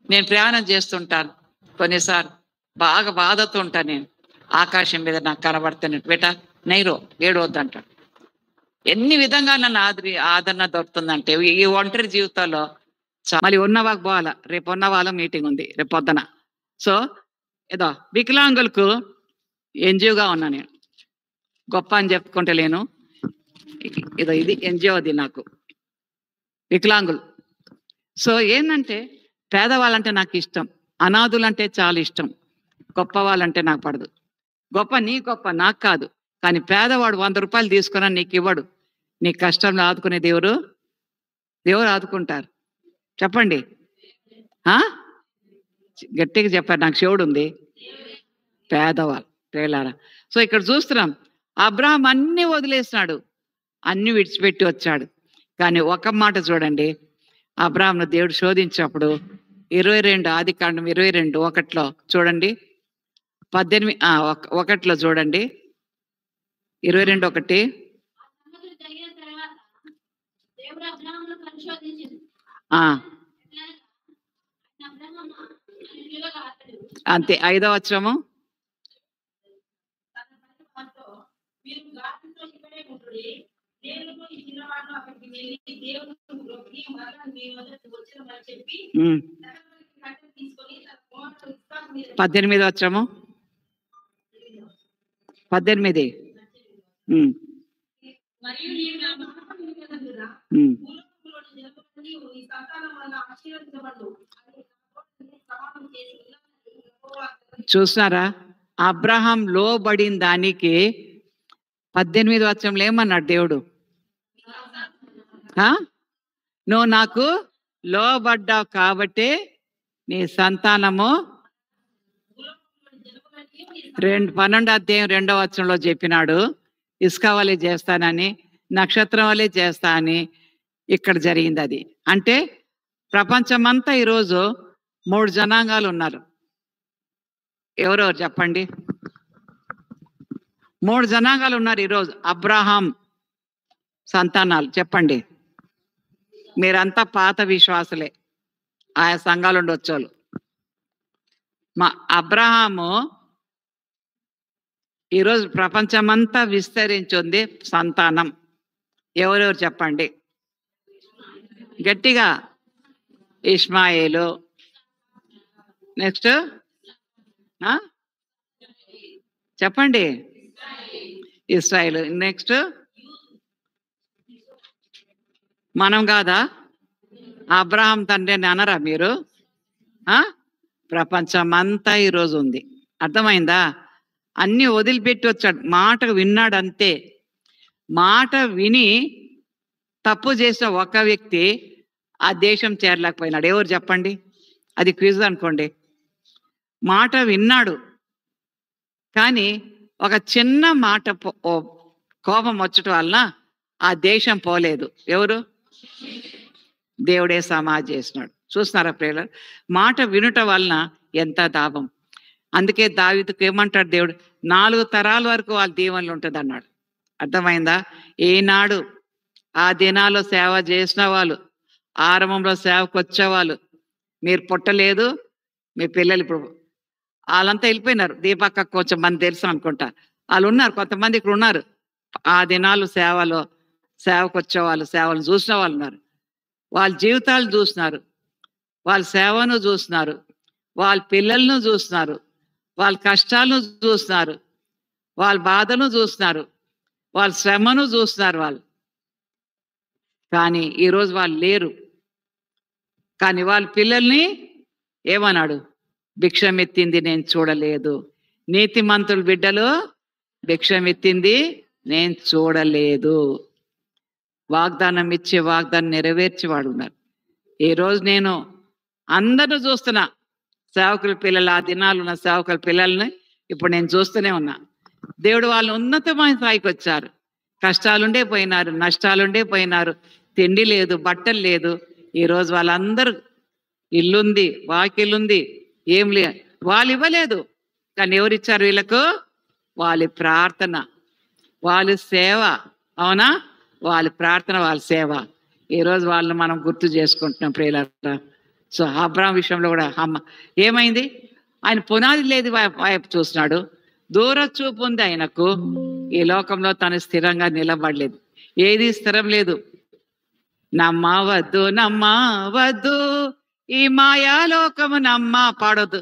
నేను ప్రయాణం చేస్తుంటాను, కొన్నిసార్లు బాగా బాధతో ఉంటాను. నేను ఆకాశం మీద నాకు కనబడుతాను, బేటా నైరో ఏడవద్దంటాడు. ఎన్ని విధంగా నన్ను ఆదరణ దొరుకుతుందంటే ఈ ఒంటరి జీవితంలో. మళ్ళీ ఉన్నవాకు పోవాలా, రేపు ఉన్నవాళ్ళ మీటింగ్ ఉంది రేపు పొద్దున. సో ఏదో వికలాంగులకు ఎన్జిఓగా ఉన్నా నేను, గొప్ప అని చెప్పుకుంటలేను. ఏదో ఇది ఎన్జిఓది నాకు, వికలాంగులు. సో ఏంటంటే పేదవాళ్ళంటే నాకు ఇష్టం, అనాథులంటే చాలా ఇష్టం, గొప్ప వాళ్ళంటే నాకు పడదు. గొప్ప నీ గొప్ప నాకు కాదు, కానీ పేదవాడు 100 రూపాయలు తీసుకున్నా నీకు ఇవ్వడు. నీ కష్టంలో ఆదుకునే దేవుడు ఆదుకుంటారు. చెప్పండి, గట్టిగా చెప్పారు. నాకు శివుడు ఉంది, పేదవాళ్ళు ప్రేలారా. సో ఇక్కడ చూస్తున్నాం, అబ్రహాం అన్ని వదిలేసినాడు, అన్ని విడిచిపెట్టి వచ్చాడు. కానీ ఒక మాట చూడండి, అబ్రహాంను దేవుడు శోధించినప్పుడు 22 ఆదికాండం 22:1 చూడండి, 18:1 చూడండి, 22:1. అంతే, 5వ వచనము. ఉమ్. 18వ వచనము, 18. చూసినారా, అబ్రహాం లోబడిన దానికి 18వ వచనంలో ఏమన్నాడు దేవుడు? నువ్వు నాకు లోబడ్డావు కాబట్టి నీ సంతానము 12వ అధ్యాయం 2వ వచనంలో చెప్పినాడు, ఇసుక వలె చేస్తానని, నక్షత్రం వలె చేస్తా అని. ఇక్కడ జరిగింది అది. అంటే ప్రపంచమంతా ఈరోజు 3 జనాంగాలు ఉన్నారు. ఎవరెవరు చెప్పండి? 3 జనాంగాలు ఉన్నారు ఈరోజు, అబ్రహాం సంతానాలు. చెప్పండి, మీరంతా పాత విశ్వాసులే, ఆయా సంఘాలు ఉండొచ్చు. మా అబ్రహాము ఈరోజు ప్రపంచమంతా విస్తరించింది సంతానం. ఎవరెవరు చెప్పండి గట్టిగా? ఇష్మాయేలు, నెక్స్ట్ చెప్పండి, ఇస్రాయేల్, నెక్స్ట్ మనం కాదా? అబ్రహాం తండ్రి అని అనరా మీరు? ప్రపంచమంతా ఈరోజు ఉంది. అర్థమైందా? అన్ని వదిలిపెట్టి వచ్చాడు, మాట విన్నాడు అంతే. మాట విని తప్పు చేసిన ఒక వ్యక్తి ఆ దేశం చేరలేకపోయినాడు. ఎవరు చెప్పండి? అది క్విజ్ అనుకోండి. మాట విన్నాడు, కానీ ఒక చిన్న మాట కోపం వచ్చటం వలన ఆ దేశం పోలేదు. ఎవరు? దేవుడే సమాధి చేసినాడు. చూస్తున్నారా ప్రియులారా, మాట వినుట వలన ఎంత లాభం. అందుకే దావీదుకు ఏమంటాడు దేవుడు? 4 తరాల వరకు వాళ్ళ దీవెనలు ఉంటుంది అన్నాడు. అర్థమైందా? ఏనాడు ఆ దినాల్లో సేవ చేసిన వాళ్ళు, ఆరంభంలో సేవకు వచ్చేవాళ్ళు, మీరు పుట్టలేదు, మీ పిల్లలు ఇప్పుడు వాళ్ళంతా వెళ్ళిపోయినారు. దీపక్క కొంచెం మంది తెలుసు అనుకుంటా, వాళ్ళు ఉన్నారు, కొంతమంది ఇక్కడ ఉన్నారు. ఆ దినాలు సేవకు వచ్చేవాళ్ళు, సేవలు చూసిన వాళ్ళు ఉన్నారు. వాళ్ళ జీవితాలు చూస్తున్నారు, వాళ్ళ సేవను చూస్తున్నారు, వాళ్ళ పిల్లలను చూస్తున్నారు, వాళ్ళ కష్టాలను చూస్తున్నారు, వాళ్ళ బాధను చూస్తున్నారు, వాళ్ళ శ్రమను చూస్తున్నారు వాళ్ళు. కానీ ఈరోజు వాళ్ళు లేరు. కానీ వాళ్ళ పిల్లల్ని ఏమన్నాడు? భిక్షమెత్తింది నేను చూడలేదు. నీతిమంతుల బిడ్డలు భిక్షమెత్తింది నేను చూడలేదు. వాగ్దానం ఇచ్చి వాగ్దానం నెరవేర్చేవాడు ఉన్నారు. ఈరోజు నేను అందరూ చూస్తున్నా, సేవకుల పిల్లలు, ఆ దినాలు ఉన్న సేవకుల పిల్లల్ని ఇప్పుడు నేను చూస్తూనే ఉన్నా. దేవుడు వాళ్ళు ఉన్నతమైన స్థాయికి వచ్చారు. కష్టాలుండే పోయినారు, నష్టాలుండే పోయినారు, తిండి లేదు, బట్టలు లేదు. ఈరోజు వాళ్ళందరూ ఇల్లుంది, వాకిల్లుంది, ఏం లే, వాళ్ళు ఇవ్వలేదు. కానీ ఎవరిచ్చారు వీళ్ళకు? వాళ్ళ ప్రార్థన, వాళ్ళ సేవ. అవునా? వాళ్ళ ప్రార్థన, వాళ్ళ సేవ. ఈరోజు వాళ్ళని మనం గుర్తు చేసుకుంటున్నాం ప్రియులారా. సో అబ్రహాం విషయంలో కూడా ఏమైంది? ఆయన పునాది లేదు వైపు చూస్తున్నాడు, దూర చూపు ఉంది ఆయనకు. ఈ లోకంలో తను స్థిరంగా నిలబడలేదు, ఏది స్థిరం లేదు. నమ్మవద్దు ఈ మాయాలోకము పాడొద్దు.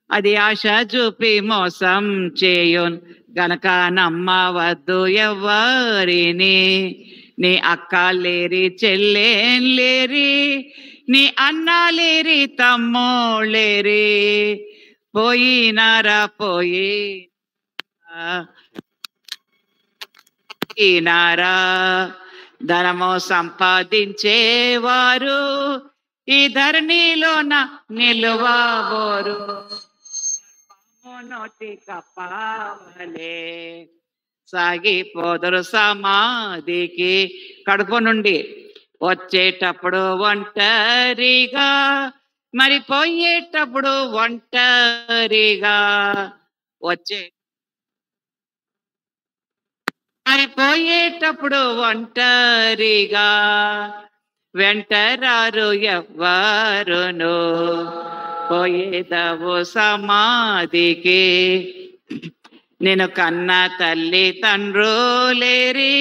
అది ఆశ చూపి మోసం చేయున్ గనక నమ్మవద్దు ఎవ్వరిని. నీ అక్క లేరి చెల్లేం లేరి, నీ అన్న లేరి తమ్ముళ్ళేరి, పోయినారా పోయినారా. ధనము సంపాదించేవారు ఈ ధరణిలోన నిలువబోరు. నోటి కప్పాలే సాగిపోదురు సమాధికి. కడుపు నుండి వచ్చేటప్పుడు ఒంటరిగా, మరి పోయేటప్పుడు ఒంటరిగా. మరి పోయేటప్పుడు ఒంటరిగా, వెంటరారు ఎవ్వరును, పోయేదవు సమాధికి. నేను కన్న తల్లి తండ్రులేరి,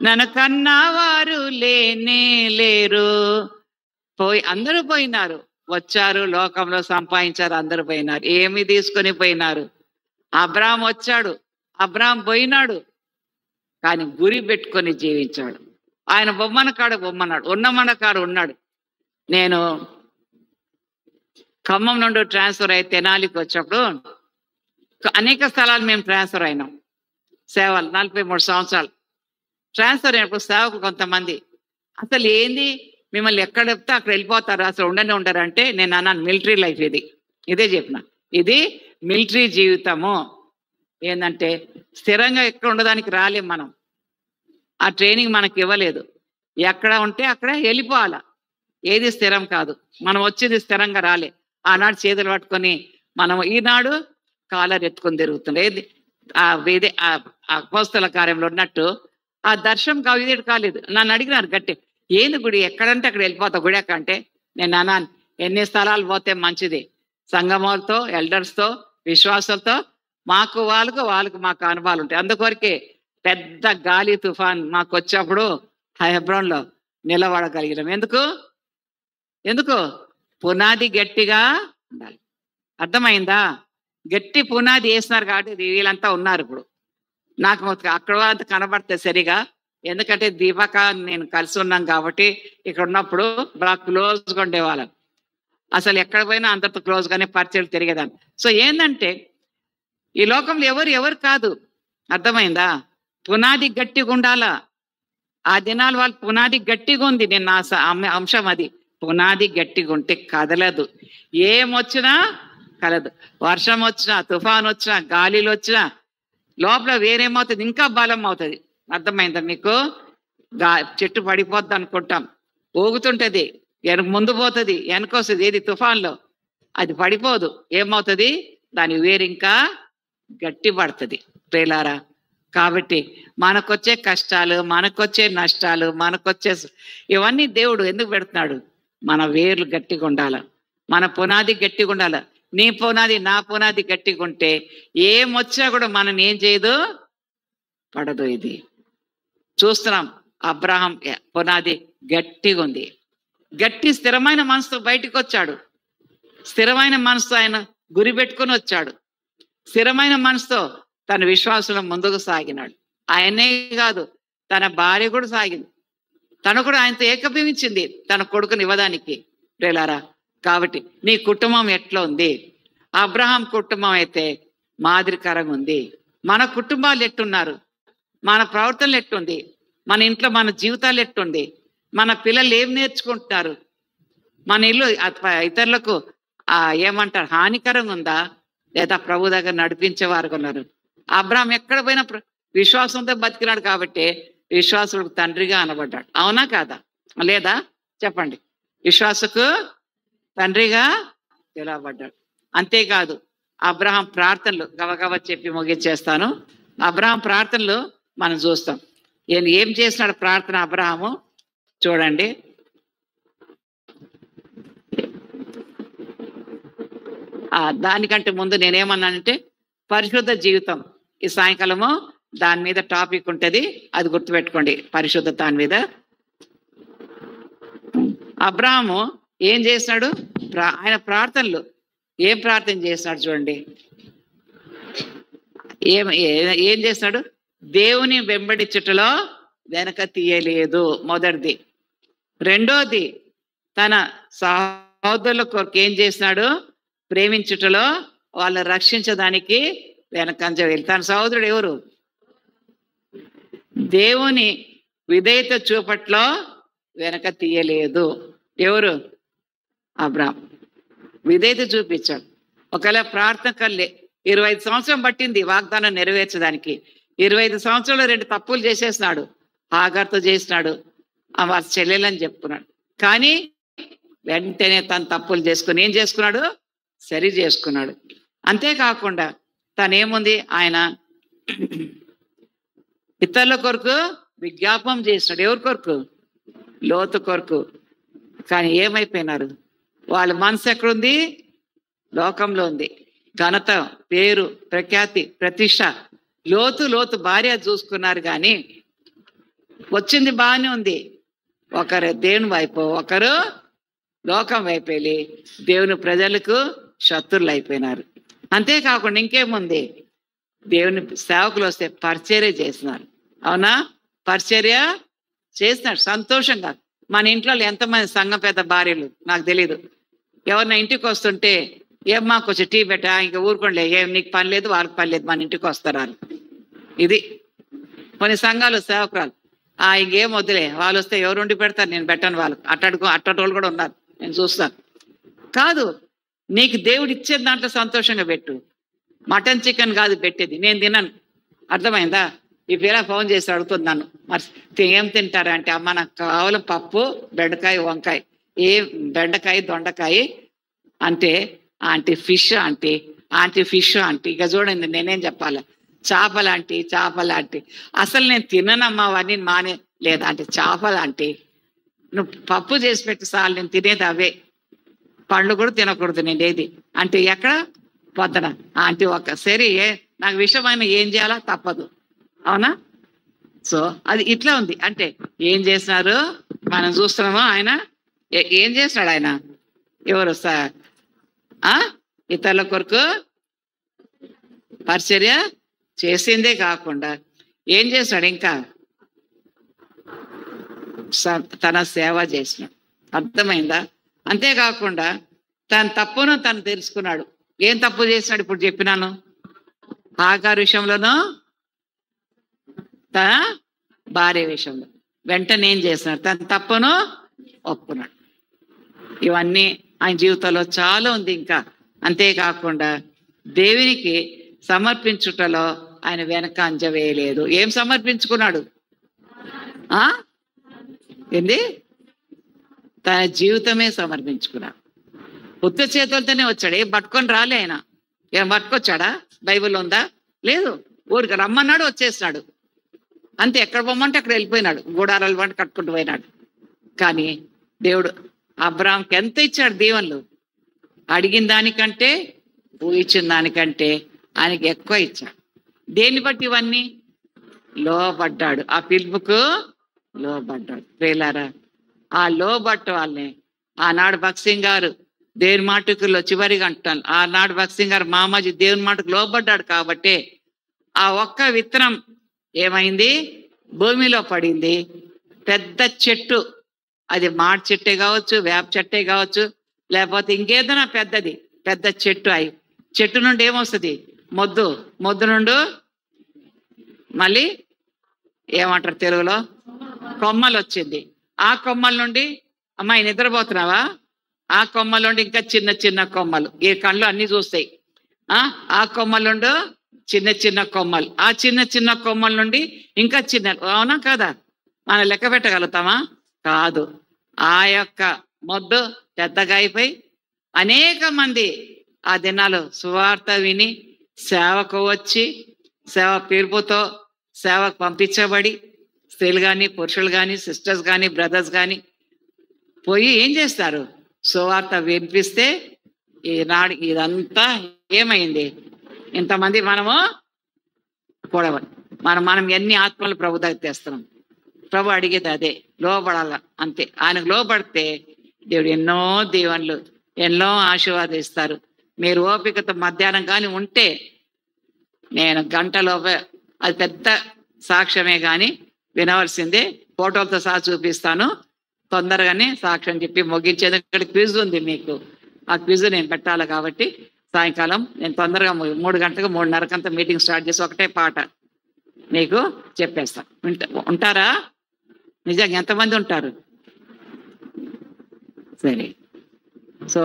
నన్ను కన్నవారు లేనే లేరు. అందరూ పోయినారు, వచ్చారు, లోకంలో సంపాదించారు, అందరూ పోయినారు. ఏమి తీసుకొని పోయినారు? అబ్రాహాం వచ్చాడు, అబ్రాహాం పోయినాడు, కానీ గురి పెట్టుకొని జీవించాడు. ఆయన బొమ్మన కాడు బొమ్మన్నాడు, ఉన్నమన కాడు ఉన్నాడు. నేను ఖమ్మం నుండి ట్రాన్స్ఫర్ అయి తెనాలికి వచ్చినప్పుడు అనేక స్థలాలు మేము ట్రాన్స్ఫర్ అయినాం. సేవలు 43 సంవత్సరాలు ట్రాన్స్ఫర్ అయినప్పుడు సేవకులు కొంతమంది అసలు ఏంది మిమ్మల్ని ఎక్కడ చెప్తే అక్కడ వెళ్ళిపోతారు, అసలు ఉండరు అంటే నేను అన్నాను మిలిటరీ లైఫ్ ఇదే చెప్పిన, ఇది మిలిటరీ జీవితము. ఏంటంటే స్థిరంగా ఎక్కడ ఉండడానికి రాలేం మనం, ఆ ట్రైనింగ్ మనకి ఇవ్వలేదు. ఎక్కడ ఉంటే అక్కడ వెళ్ళిపోవాలా, ఏది స్థిరం కాదు. మనం వచ్చేది స్థిరంగా రాలే. ఆనాడు చేతులు పట్టుకొని మనం ఈనాడు కాలర్ ఎత్తుకొని తిరుగుతుండే. ఏది ఆ అపోస్తల కార్యంలో ఉన్నట్టు ఆ దర్శనం ఇదేటి కాలేదు. నన్ను అడిగినారు గట్టి, ఏంది గుడి ఎక్కడంటే అక్కడ వెళ్ళిపోతా గుడి ఎక్క అంటే, నేను అన్నాను ఎన్ని స్థలాలు పోతే మంచిది, సంగములతో, ఎల్డర్స్తో, విశ్వాసాలతో, మాకు వాళ్ళకు మాకు అనుభవాలు ఉంటాయి. అందుకొరకే పెద్ద గాలి తుఫాన్ మాకు వచ్చేప్పుడు హెబ్రోన్లో నిలబడగలిగినాం. ఎందుకు పునాది గట్టిగా ఉండాలి. అర్థమైందా? గట్టి పునాది వేసినారు కాబట్టి వీళ్ళంతా ఉన్నారు. ఇప్పుడు నాకు అక్కడ అంతా కనబడతాయి సరిగా, ఎందుకంటే దీపక నేను కలిసి ఉన్నాం కాబట్టి ఇక్కడ ఉన్నప్పుడు బాగా క్లోజ్గా ఉండేవాళ్ళం. అసలు ఎక్కడ పోయినా అందరితో క్లోజ్గానే పరిచయాలు తిరిగేదాన్ని. సో ఏంటంటే ఈ లోకంలో ఎవరు కాదు. అర్థమైందా? పునాది గట్టిగా ఉండాలా. ఆ దినాలు వాళ్ళు పునాది గట్టిగా ఉంది. నేను నా అంశం అది, పునాది గట్టిగా ఉంటే కదలదు, ఏమొచ్చినా కలదు. వర్షం వచ్చినా, తుఫాన్ వచ్చినా, గాలిలు వచ్చినా లోపల వేరేమవుతుంది, ఇంకా బలం అవుతుంది. అర్థమైందా మీకు? చెట్టు పడిపోద్ది అనుకుంటాం, ఊగుతుంటది, ముందు పోతుంది, వెనకొస్తుంది. ఏది తుఫాన్లో అది పడిపోదు, ఏమవుతుంది, దాని వేరు ఇంకా గట్టి పడుతుంది. ప్రేలారా, కాబట్టి మనకొచ్చే కష్టాలు, మనకొచ్చే నష్టాలు, మనకొచ్చే ఇవన్నీ దేవుడు ఎందుకు పెడుతున్నాడు? మన వేర్లు గట్టిగా ఉండాల, మన పునాది గట్టిగా ఉండాల. నీ పునాది నా పునాది గట్టిగా ఉంటే ఏమొచ్చినా కూడా మనం ఏం చేయదు, పడదు. ఇది చూస్తున్నాం. అబ్రహాం పునాది గట్టిగా ఉంది, గట్టి స్థిరమైన మనసుతో బయటకు వచ్చాడు. స్థిరమైన మనసుతో ఆయన గురి పెట్టుకొని వచ్చాడు. స్థిరమైన మనసుతో తన విశ్వాసంలో ముందుకు సాగినాడు. ఆయనే కాదు, తన భార్య కూడా సాగింది. తను కూడా ఆయనతో ఏకీభవించింది తన కొడుకుని ఇవ్వడానికి. ప్రేలారా, కాబట్టి నీ కుటుంబం ఎట్లా ఉంది? అబ్రహాం కుటుంబం అయితే మాదిరికరంగా ఉంది. మన కుటుంబాలు ఎట్టున్నారు, మన ప్రవర్తనలు ఎట్టుంది, మన ఇంట్లో మన జీవితాలు ఎట్టుంది, మన పిల్లలు ఏం నేర్చుకుంటున్నారు, మన ఇల్లు ఇతరులకు ఏమంటారు హానికరంగా ఉందా, లేదా ప్రభు దగ్గర నడిపించేవారుగా ఉన్నారు? అబ్రహాం ఎక్కడ పోయినా విశ్వాసంతో బతికినాడు కాబట్టి విశ్వాసులకు తండ్రిగా అనబడ్డాడు. అవునా కాదా? లేదా చెప్పండి. విశ్వాసకు తండ్రిగా పిలువబడ్డాడు. అంతేకాదు అబ్రహాం ప్రార్థనలు గవగవ చెప్పి ముగించేస్తాను. అబ్రహాం ప్రార్థనలు మనం చూస్తాం. ఏం చేసినాడు ప్రార్థన అబ్రహాము చూడండి. దానికంటే ముందు నేనేమన్నానంటే పరిశుద్ధ జీవితం. ఈ సాయంకాలము దాని మీద టాపిక్ ఉంటుంది, అది గుర్తుపెట్టుకోండి. పరిశుద్ధత దాని మీద. అబ్రహాము ఏం చేసినాడు? ఆయన ప్రార్థనలు ఏం ప్రార్థన చేస్తున్నాడు చూడండి. ఏం చేస్తాడు? దేవుని వెంబడించుటలో వెనక తీయలేదు, మొదటిది. రెండోది, తన సహోదరుల కొరకు ఏం చేసినాడు? ప్రేమించుటలో వాళ్ళని రక్షించడానికి వెనకంజ వెళ్ళి. తన సహోదరుడు ఎవరు? దేవుని విధేయత చూపట్లో వెనక తీయలేదు. ఎవరు? అబ్రాహాం విధేయత చూపించాడు. ఒకవేళ ప్రార్థన కల్లే 25 సంవత్సరం పట్టింది వాగ్దానం నెరవేర్చడానికి. 25 సంవత్సరాలు 2 తప్పులు చేసేసినాడు. హాగర్తో చేసినాడు, వాళ్ళ చెల్లెలని చెప్పుకున్నాడు. కానీ వెంటనే తను తప్పులు చేసుకుని ఏం చేసుకున్నాడు? సరి చేసుకున్నాడు. అంతేకాకుండా తనేముంది, ఆయన ఇతరుల కొరకు విజ్ఞాపం చేసినాడు. ఎవరి కొరకు? లోతు కొరకు. కానీ ఏమైపోయినారు? వాళ్ళ మనసు ఎక్కడుంది? లోకంలో ఉంది. ఘనత, పేరు, ప్రఖ్యాతి, ప్రతిష్ట. లోతు భార్య చూసుకున్నారు, కానీ వచ్చింది బాగానే ఉంది. ఒకరు దేవుని వైపు, ఒకరు లోకం వైపు వెళ్ళి దేవుని ప్రజలకు శత్రువులు అయిపోయినారు. అంతేకాకుండా ఇంకేముంది? దేవుని సేవకులు వస్తే పరిచర్య చేసినారు. అవునా? పరిచర్య చేసినాడు సంతోషంగా. మన ఇంట్లో ఎంతమంది సంఘం పెద్ద భార్యలు నాకు తెలీదు. ఎవరిన ఇంటికి వస్తుంటే, ఏమ్మా కొంచెం టీ పెట్టా, ఇంకా ఊరుకోండి, ఏం నీకు పని లేదు వాళ్ళకి పని లేదు, మన ఇంటికి వస్తారు. ఇది కొన్ని సంఘాలు సేవకురాలు, ఇంకేం వద్దులే, వాళ్ళు వస్తే ఎవరు వండి పెడతారు, నేను పెట్టాను వాళ్ళకి. అట్టటోళ్ళు కూడా ఉన్నారు, నేను చూస్తాను. కాదు, నీకు దేవుడు ఇచ్చేది దాంట్లో సంతోషంగా పెట్టు. మటన్ చికెన్ కాదు పెట్టేది, నేను తినను. అర్థమైందా? ఈ పిల్ల ఫోన్ చేసి అడుగుతుంది నన్ను, మరి ఏం తింటారా అంటే, అమ్మ నాకు కావాలి పప్పు, బెండకాయ, వంకాయ. ఏం బెండకాయ, దొండకాయ అంటే aunty fish, aunty fish aunty. ఇక చూడండి, నేనేం చెప్పాలి? చేపలాంటి. అసలు నేను తిననమ్మా అవన్నీ, మానే లేదా అంటే చేపలాంటి. నువ్వు పప్పు చేసి పెట్టి చాలు, నేను తినేది అవే. పండ్లు కూడా తినకూడదు నేను ఏది అంటే. ఎక్కడ పొద్దున ఆంటీ సరే నాకు విషయమైన ఏం చేయాలా తప్పదు. అవునా? సో అది ఇట్లా ఉంది. అంటే ఏం చేసినారు మనం చూస్తున్నామో. ఆయన ఏం చేసినాడు? ఆయన ఎవరు? ఇతరుల కొరకు పరిచర్య చేసిందే కాకుండా ఏం చేసినాడు? ఇంకా తన సేవ చేసినాడు. అర్థమైందా? అంతేకాకుండా తన తప్పును తను తెలుసుకున్నాడు. ఏం తప్పు చేసినాడు? ఇప్పుడు చెప్పినాను. ఆకారు విషయంలోనూ తన భార్య విషయంలో వెంటనే ఏం చేస్తున్నాడు? తన తప్పును ఒప్పుకున్నాడు. ఇవన్నీ ఆయన జీవితంలో చాలా ఉంది ఇంకా. అంతేకాకుండా దేవునికి సమర్పించుటలో ఆయన వెనక అంజ వేయలేదు. ఏం సమర్పించుకున్నాడు? ఏంది? తన జీవితమే సమర్పించుకున్నాడు. ఉత్త చేతులతోనే వచ్చాడు, ఏం పట్టుకొని రాలే ఆయన. ఏం పట్టుకొచ్చాడా? బైబిల్ ఉందా? లేదు. ఊరికి రమ్మన్నాడు, వచ్చేసినాడు అంతే. ఎక్కడ పోమంటే అక్కడ వెళ్ళిపోయినాడు, గూడారాలు వంట కట్టుకుంటూ పోయినాడు. కానీ దేవుడు అబ్రాహాంకి ఎంత ఇచ్చాడు దీవెనలు? అడిగిన దానికంటే, ఊహించిన దానికంటే ఆయనకి ఎక్కువ ఇచ్చాడు. దేన్ని బట్టి? ఇవన్నీ లోబడ్డాడు. ఆ పిలుపుకు లోబడ్డాడు. ప్రియులారా, ఆ లోబట్ట వాళ్ళని ఆనాడు భగత్ సింగ్ గారు దేవుని మాటకుల్లో చివరిగా అంటాను. ఆనాడు భగత్ సింగ్ గారు మామాజీ దేవుని మాటకు లోబడ్డాడు కాబట్టే ఆ ఒక్క విత్తనం ఏమైంది? భూమిలో పడింది. పెద్ద చెట్టు, అది మాడి చెట్టే కావచ్చు, వేప చెట్టే కావచ్చు, లేకపోతే ఇంకేదైనా పెద్ద చెట్టు. అయి చెట్టు నుండి ఏమొస్తుంది? మొద్దు నుండి మళ్ళీ ఏమంటారు తెలుగులో? కొమ్మలు వచ్చింది. ఆ కొమ్మల నుండి, అమ్మాయి నిద్రపోతున్నావా? ఆ కొమ్మల నుండి ఇంకా చిన్న కొమ్మలు, ఈ కళ్ళు అన్ని చూస్తాయి. ఆ కొమ్మల నుండి చిన్న కొమ్మలు, ఆ చిన్న కొమ్మల నుండి ఇంకా చిన్న. అవునా కదా? మనం లెక్క పెట్టగలుగుతామా? కాదు. ఆ యొక్క మొద్దు పెద్దగా అయిపోయి అనేక మంది ఆ దినాలు సువార్త విని సేవకు వచ్చి, సేవ పిలుపుతో సేవకు పంపించబడి, స్త్రీలు కానీ, పురుషులు కానీ, సిస్టర్స్ కానీ, బ్రదర్స్ కానీ పోయి ఏం చేస్తారు? సువార్త వినిపిస్తే ఈనాడు ఇదంతా ఏమైంది? ఇంతమంది మనము కూడా మనం ఎన్ని ఆత్మలు ప్రభు దగ్గర తెస్తున్నాం. ప్రభు అడిగేది అదే, లోబడాల అంతే. ఆయనకు లోబడితే దేవుడు ఎన్నో దీవెనలు, ఎన్నో ఆశీర్వాదిస్తారు. మీరు ఓపికతో మధ్యాహ్నం కానీ ఉంటే నేను గంటలోపే, అది పెద్ద సాక్ష్యమే కానీ వినవలసిందే, ఫోటోలతో సహా చూపిస్తాను. తొందరగానే సాక్ష్యం చెప్పి ముగించేది. ఇక్కడ క్విజ్ ఉంది మీకు, ఆ క్విజ్ నేను పెట్టాలి కాబట్టి సాయంకాలం నేను తొందరగా 3 గంటలకు 3:30 మీటింగ్ స్టార్ట్ చేసి ఒకటే పాట మీకు చెప్పేస్తాను. ఉంటారా? నిజంగా ఎంతమంది ఉంటారు? సరే. సో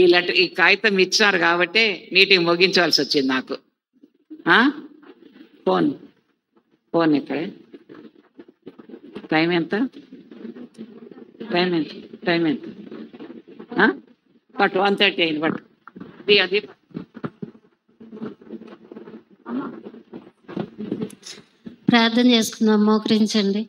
ఈ కాగితం ఇచ్చినారు కాబట్టి మీటింగ్ ముగించవలసి వచ్చింది నాకు. ఫోన్ ఇక్కడే. టైం ఎంత? బట్ 1:30 అయింది. బట్ అది ప్రార్థన చేసుకుందాం, మోకరించండి.